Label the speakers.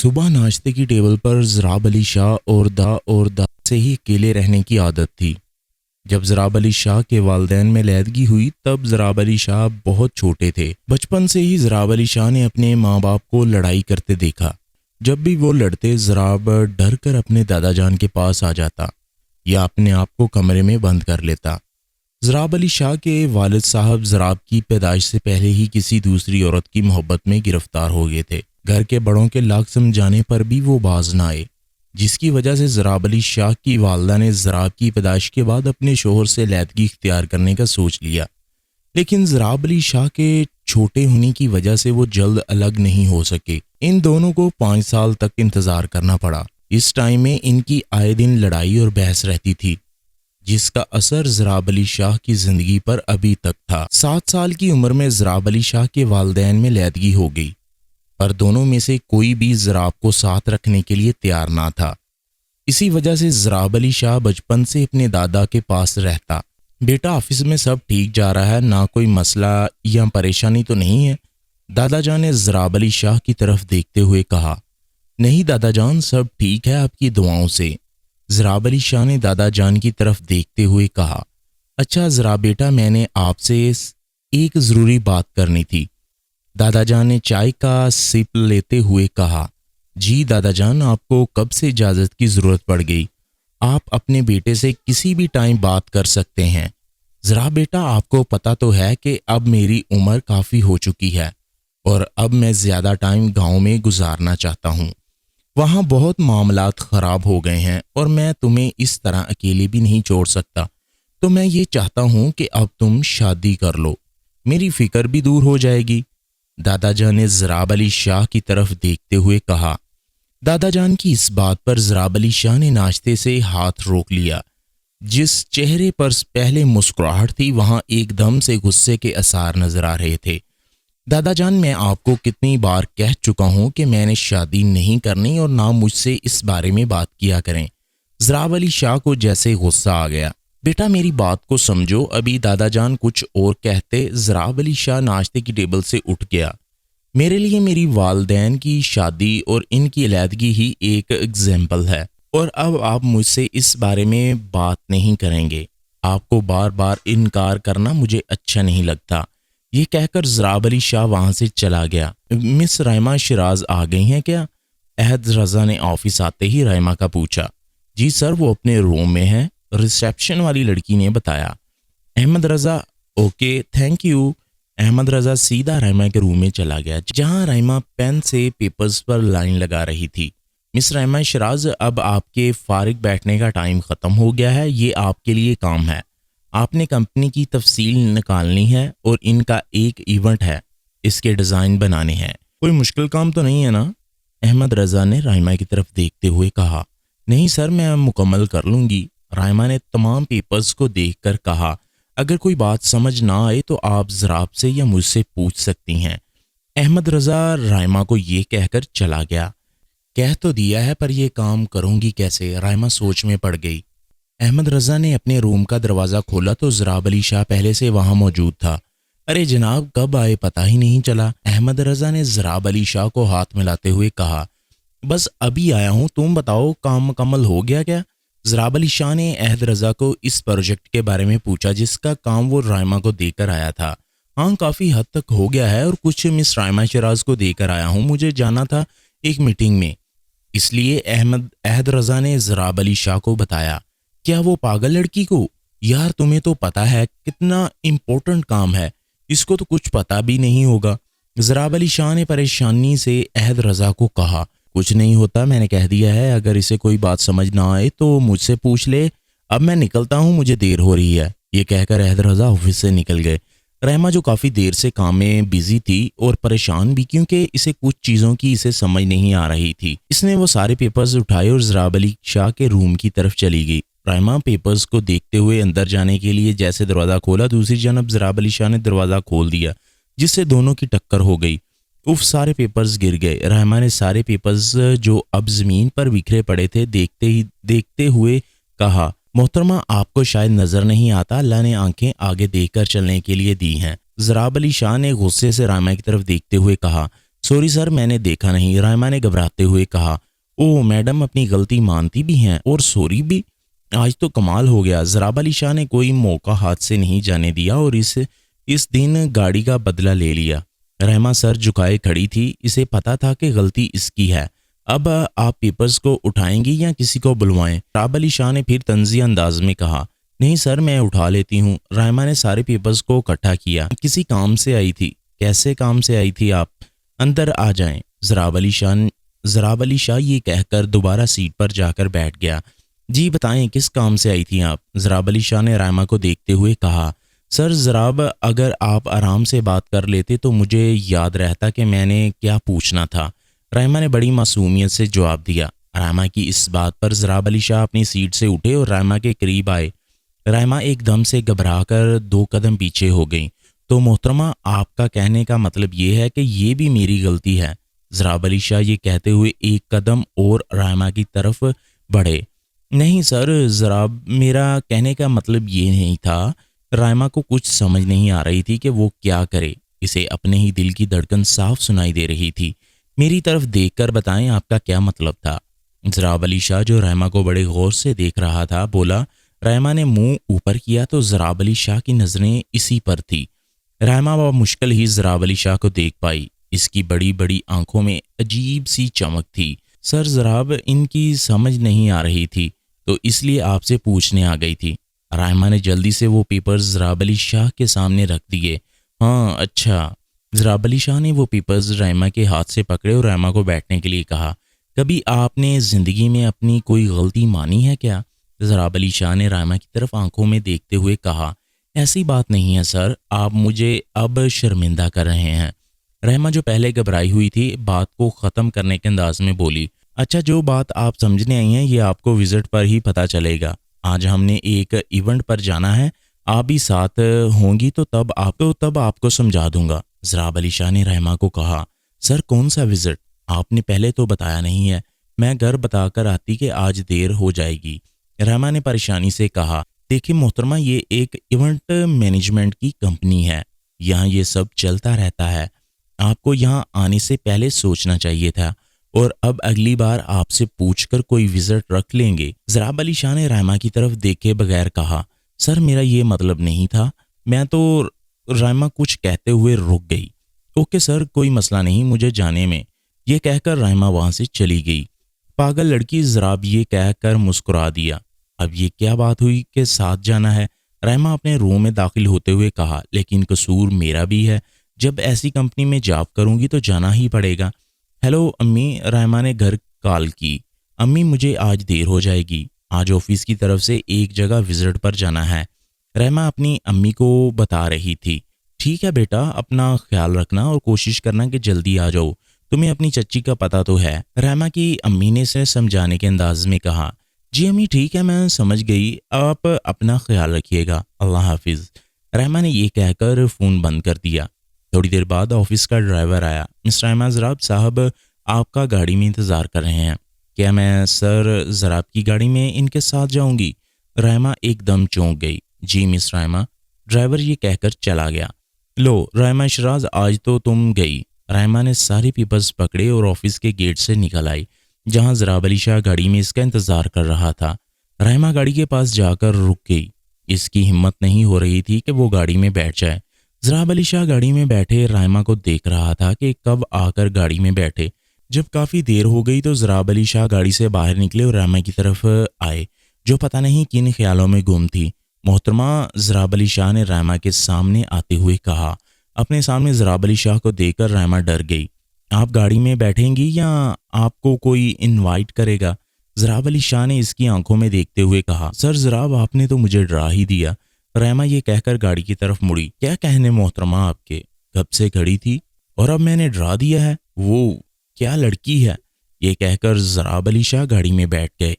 Speaker 1: صبح ناشتے کی ٹیبل پر ضراب علی شاہ اور دا سے ہی اکیلے رہنے کی عادت تھی۔ جب ضراب علی شاہ کے والدین میں علیحدگی ہوئی تب ضراب علی شاہ بہت چھوٹے تھے۔ بچپن سے ہی ضراب علی شاہ نے اپنے ماں باپ کو لڑائی کرتے دیکھا۔ جب بھی وہ لڑتے ضراب ڈر کر اپنے دادا جان کے پاس آ جاتا یا اپنے آپ کو کمرے میں بند کر لیتا۔ ضراب علی شاہ کے والد صاحب ضراب کی پیدائش سے پہلے ہی کسی دوسری عورت کی محبت میں گرفتار ہو گئے تھے۔ گھر کے بڑوں کے لاکھ سمجھانے پر بھی وہ باز نہ آئے، جس کی وجہ سے ضراب علی شاہ کی والدہ نے ضراب کی پیدائش کے بعد اپنے شوہر سے علیحدگی اختیار کرنے کا سوچ لیا، لیکن ضراب علی شاہ کے چھوٹے ہونے کی وجہ سے وہ جلد الگ نہیں ہو سکے۔ ان دونوں کو 5 سال تک انتظار کرنا پڑا۔ اس ٹائم میں ان کی آئے دن لڑائی اور بحث رہتی تھی، جس کا اثر ضراب علی شاہ کی زندگی پر ابھی تک تھا۔ 7 سال کی عمر میں ضراب علی شاہ کے والدین میں علیحدگی ہو گئی، پر دونوں میں سے کوئی بھی ضراب کو ساتھ رکھنے کے لیے تیار نہ تھا۔ اسی وجہ سے ضراب علی شاہ بچپن سے اپنے دادا کے پاس رہتا۔ بیٹا آفس میں سب ٹھیک جا رہا ہے، نہ کوئی مسئلہ یا پریشانی تو نہیں ہے؟ دادا جان نے ضراب علی شاہ کی طرف دیکھتے ہوئے کہا۔ نہیں دادا جان، سب ٹھیک ہے آپ کی دعاؤں سے، ضراب علی شاہ نے دادا جان کی طرف دیکھتے ہوئے کہا۔ اچھا ضراب بیٹا، میں نے آپ سے ایک ضروری بات کرنی تھی، دادا جان نے چائے کا سپ لیتے ہوئے کہا۔ جی دادا جان، آپ کو کب سے اجازت کی ضرورت پڑ گئی؟ آپ اپنے بیٹے سے کسی بھی ٹائم بات کر سکتے ہیں۔ ضراب بیٹا، آپ کو پتہ تو ہے کہ اب میری عمر کافی ہو چکی ہے اور اب میں زیادہ ٹائم گاؤں میں گزارنا چاہتا ہوں۔ وہاں بہت معاملات خراب ہو گئے ہیں اور میں تمہیں اس طرح اکیلے بھی نہیں چھوڑ سکتا، تو میں یہ چاہتا ہوں کہ اب تم شادی کر لو، میری فکر بھی دور ہو جائے گی، دادا جان نے ضراب علی شاہ کی طرف دیکھتے ہوئے کہا۔ دادا جان کی اس بات پر ضراب علی شاہ نے ناشتے سے ہاتھ روک لیا۔ جس چہرے پر پہلے مسکراہٹ تھی، وہاں ایک دم سے غصے کے آثار نظر آ رہے تھے۔ دادا جان، میں آپ کو کتنی بار کہہ چکا ہوں کہ میں نے شادی نہیں کرنی اور نہ مجھ سے اس بارے میں بات کیا کریں۔ ضراب علی شاہ کو جیسے غصہ آ گیا۔ بیٹا میری بات کو سمجھو، ابھی دادا جان کچھ اور کہتے ضراب علی شاہ ناشتے کی ٹیبل سے اٹھ گیا۔ میرے لیے میری والدین کی شادی اور ان کی علیحدگی ہی ایک ایگزامپل ہے، اور اب آپ مجھ سے اس بارے میں بات نہیں کریں گے۔ آپ کو بار بار انکار کرنا مجھے اچھا نہیں لگتا۔ یہ کہہ کر ضراب علی شاہ وہاں سے چلا گیا۔ مس رائمہ شیراز آ گئی ہیں کیا؟ احد رضا نے آفس آتے ہی رائمہ کا پوچھا۔ جی سر، وہ اپنے روم میں ہیں، ریسیپشن والی لڑکی نے بتایا۔ Ahmad Raza, okay thank you. Ahmad Raza سیدھا رائمہ کے روم میں چلا گیا، جہاں رائمہ پین سے پیپرز پر لائن لگا رہی تھی۔ مس رائمہ شیراز، اب آپ کے فارغ بیٹھنے کا ٹائم ختم ہو گیا ہے، یہ آپ کے لیے کام ہے۔ آپ نے کمپنی کی تفصیل نکالنی ہے اور ان کا ایک ایونٹ ہے، اس کے ڈیزائن بنانے ہیں۔ کوئی مشکل کام تو نہیں ہے نا؟ احمد رضا نے رائمہ کی طرف دیکھتے ہوئے کہا۔ نہیں سر، میں مکمل کر لوں گی، رائمہ نے تمام پیپرز کو دیکھ کر کہا۔ اگر کوئی بات سمجھ نہ آئے تو آپ ضراب سے یا مجھ سے پوچھ سکتی ہیں۔ احمد رضا رائمہ کو یہ کہہ کر چلا گیا۔ کہہ تو دیا ہے پر یہ کام کروں گی کیسے؟ رائمہ سوچ میں پڑ گئی۔ احمد رضا نے اپنے روم کا دروازہ کھولا تو ضراب علی شاہ پہلے سے وہاں موجود تھا۔ ارے جناب، کب آئے پتہ ہی نہیں چلا، احمد رضا نے ضراب علی شاہ کو ہاتھ ملاتے ہوئے کہا۔ بس ابھی آیا ہوں، تم بتاؤ کام مکمل ہو گیا کیا؟ ضراب علی شاہ نے احد رضا کو اس پروجیکٹ کے بارے میں پوچھا جس کا کام وہ رائمہ کو دے کر آیا تھا۔ ہاں کافی حد تک ہو گیا ہے اور کچھ مس رائمہ شیراز کو دے کر آیا ہوں، مجھے جانا تھا ایک میٹنگ میں، اس لیے احد رضا نے ضراب علی شاہ کو بتایا۔ کیا وہ پاگل لڑکی کو؟ یار تمہیں تو پتہ ہے کتنا امپورٹنٹ کام ہے، اس کو تو کچھ پتہ بھی نہیں ہوگا۔ ضراب علی شاہ نے پریشانی سے احد رضا کو کہا۔ کچھ نہیں ہوتا، میں نے کہہ دیا ہے، اگر اسے کوئی بات سمجھ نہ آئے تو مجھ سے پوچھ لے۔ اب میں نکلتا ہوں، مجھے دیر ہو رہی ہے۔ یہ کہہ کر احد رضا آفس سے نکل گئے۔ رحمہ جو کافی دیر سے کام میں بیزی تھی اور پریشان بھی، کیونکہ اسے کچھ چیزوں کی اسے سمجھ نہیں آ رہی تھی، اس نے وہ سارے پیپرز اٹھائے اور ضراب علی شاہ کے روم کی طرف چلی گئی۔ رحمہ پیپرز کو دیکھتے ہوئے اندر جانے کے لیے جیسے دروازہ کھولا، دوسری جانب ضراب علی شاہ نے دروازہ کھول دیا، جس سے دونوں کی ٹکر ہو گئی۔ سارے پیپرز گر گئے۔ رحمہ نے سارے پیپرز جو اب زمین پر بکھرے پڑے تھے دیکھتے ہوئے کہا۔ محترمہ، آپ کو شاید نظر نہیں آتا، اللہ نے آنکھیں آگے دیکھ کر چلنے کے لیے دی ہیں۔ ضراب علی شاہ نے غصے سے رحمہ کی طرف دیکھتے ہوئے کہا۔ سوری سر، میں نے دیکھا نہیں، رائما نے گھبراتے ہوئے کہا۔ او میڈم اپنی غلطی مانتی بھی ہیں اور سوری بھی؟ آج تو کمال ہو گیا۔ ضراب علی شاہ نے کوئی موقع ہاتھ سے نہیں جانے دیا اور اس دن گاڑی کا بدلہ لے لیا۔ رحمہ سر جھکائے کھڑی تھی، اسے پتا تھا کہ غلطی اس کی ہے۔ اب آپ پیپرز کو اٹھائیں گی یا کسی کو بلوائیں؟ ضراب علی شاہ نے پھر طنزیہ انداز میں کہا۔ نہیں سر، میں اٹھا لیتی ہوں۔ رحمہ نے سارے پیپرز کو اکٹھا کیا۔ کسی کام سے آئی تھی؟ کیسے کام سے آئی تھی آپ؟ اندر آ جائیں۔ ضراب علی شاہ یہ کہہ کر دوبارہ سیٹ پر جا کر بیٹھ گیا۔ جی بتائیں، کس کام سے آئی تھیں آپ؟ ضراب علی شاہ نے رائما کو دیکھتے ہوئے کہا۔ سر ضراب، اگر آپ آرام سے بات کر لیتے تو مجھے یاد رہتا کہ میں نے کیا پوچھنا تھا۔ رائما نے بڑی معصومیت سے جواب دیا۔ رائما کی اس بات پر ضراب علی شاہ اپنی سیٹ سے اٹھے اور رائما کے قریب آئے۔ رائما ایک دم سے گھبرا کر 2 قدم پیچھے ہو گئیں۔ تو محترمہ، آپ کا کہنے کا مطلب یہ ہے کہ یہ بھی میری غلطی ہے؟ ضراب علی شاہ یہ کہتے ہوئے ایک قدم اور رائما کی طرف بڑھے۔ نہیں سر ضراب، میرا کہنے کا مطلب یہ نہیں تھا۔ رائما کو کچھ سمجھ نہیں آ رہی تھی کہ وہ کیا کرے۔ اسے اپنے ہی دل کی دھڑکن صاف سنائی دے رہی تھی۔ میری طرف دیکھ کر بتائیں آپ کا کیا مطلب تھا؟ ضراب علی شاہ جو رائما کو بڑے غور سے دیکھ رہا تھا بولا۔ رائما نے منہ اوپر کیا تو ضراب علی شاہ کی نظریں اسی پر تھی۔ رائما مشکل ہی ضراب علی شاہ کو دیکھ پائی۔ اس کی بڑی بڑی آنکھوں میں عجیب سی چمک تھی۔ سر ضراب، ان کی سمجھ نہیں آ رہی تھی تو اس لیے آپ سے پوچھنے آ گئی تھی۔ رائما نے جلدی سے وہ پیپرز ضراب علی شاہ کے سامنے رکھ دیے۔ ہاں اچھا۔ ضراب علی شاہ نے وہ پیپرز رائما کے ہاتھ سے پکڑے اور رائما کو بیٹھنے کے لیے کہا۔ کبھی آپ نے زندگی میں اپنی کوئی غلطی مانی ہے کیا؟ ضراب علی شاہ نے رائما کی طرف آنکھوں میں دیکھتے ہوئے کہا۔ ایسی بات نہیں ہے سر، آپ مجھے اب شرمندہ کر رہے ہیں۔ رائما جو پہلے گھبرائی ہوئی تھی بات کو ختم کرنے کے انداز میں بولی۔ اچھا، جو بات آپ سمجھنے آئی ہیں یہ آپ کو وزٹ پر ہی پتہ چلے گا۔ آج ہم نے ایک ایونٹ پر جانا ہے، آپ بھی ساتھ ہوں گی تو تب آپ کو سمجھا دوں گا۔ ضراب علی شاہ نے رائما کو کہا۔ سر کون سا وزٹ؟ آپ نے پہلے تو بتایا نہیں ہے، میں گھر بتا کر آتی کہ آج دیر ہو جائے گی۔ رائما نے پریشانی سے کہا۔ دیکھیں محترمہ، یہ ایک ایونٹ مینجمنٹ کی کمپنی ہے، یہاں یہ سب چلتا رہتا ہے۔ آپ کو یہاں آنے سے پہلے سوچنا چاہیے تھا، اور اب اگلی بار آپ سے پوچھ کر کوئی وزٹ رکھ لیں گے۔ ضراب علی شاہ نے رائما کی طرف دیکھے بغیر کہا۔ سر میرا یہ مطلب نہیں تھا، میں تو… رائما کچھ کہتے ہوئے رک گئی۔ اوکے سر، کوئی مسئلہ نہیں مجھے جانے میں، یہ کہہ کر رائما وہاں سے چلی گئی۔ پاگل لڑکی، ضراب یہ کہہ کر مسکرا دیا۔ اب یہ کیا بات ہوئی کہ ساتھ جانا ہے؟ رائما اپنے روم میں داخل ہوتے ہوئے کہا۔ لیکن قصور میرا بھی ہے، جب ایسی کمپنی میں جاب کروں گی تو جانا ہی پڑے گا۔ ہیلو امی، رائما نے گھر کال کی۔ امی مجھے آج دیر ہو جائے گی، آج آفس کی طرف سے ایک جگہ وزٹ پر جانا ہے۔ رائما اپنی امی کو بتا رہی تھی۔ ٹھیک ہے بیٹا، اپنا خیال رکھنا اور کوشش کرنا کہ جلدی آ جاؤ، تمہیں اپنی چچی کا پتہ تو ہے، رائما کی امی نے اسے سمجھانے کے انداز میں کہا۔ جی امی ٹھیک ہے، میں سمجھ گئی، آپ اپنا خیال رکھیے گا، اللہ حافظ۔ رائما نے یہ کہہ کر فون بند کر دیا۔ تھوڑی دیر بعد آفس کا ڈرائیور آیا۔ مسٹر احمد ضراب صاحب آپ کا گاڑی میں انتظار کر رہے ہیں۔ کیا میں سر ضراب کی گاڑی میں ان کے ساتھ جاؤں گی؟ رائما ایک دم چونک گئی۔ جی مس رائما، ڈرائیور یہ کہہ کر چلا گیا۔ لو رائما اشراز، آج تو تم گئی۔ رائما نے سارے پیپرز پکڑے اور آفس کے گیٹ سے نکل آئی، جہاں ضراب علی شاہ گاڑی میں اس کا انتظار کر رہا تھا۔ رائما گاڑی کے پاس جا کر رک گئی۔ اس کی ہمت نہیں ہو رہی تھی کہ وہ گاڑی میں بیٹھ جائے۔ ضراب علی شاہ گاڑی میں بیٹھے رائما کو دیکھ رہا تھا کہ کب آ کر گاڑی میں بیٹھے۔ جب کافی دیر ہو گئی تو ضراب علی شاہ گاڑی سے باہر نکلے اور رائما کی طرف آئے، جو پتہ نہیں کن خیالوں میں گم تھی۔ محترمہ، ضراب علی شاہ نے رائما کے سامنے آتے ہوئے کہا۔ اپنے سامنے ضراب علی شاہ کو دیکھ کر رائما ڈر گئی۔ آپ گاڑی میں بیٹھیں گی یا آپ کو کوئی انوائٹ کرے گا؟ ضراب علی شاہ نے اس کی آنکھوں میں دیکھتے ہوئے کہا۔ سر ضراب، آپ نے تو مجھے ڈرا ہی دیا۔ رائما یہ کہہ کر گاڑی کی طرف مڑی۔ کیا کہنے محترمہ آپ کے، کب سے کھڑی تھی اور اب میں نے ڈرا دیا ہے؟ وہ کیا لڑکی ہے؟ یہ کہہ کر ضراب علی شاہ گاڑی میں بیٹھ گئے۔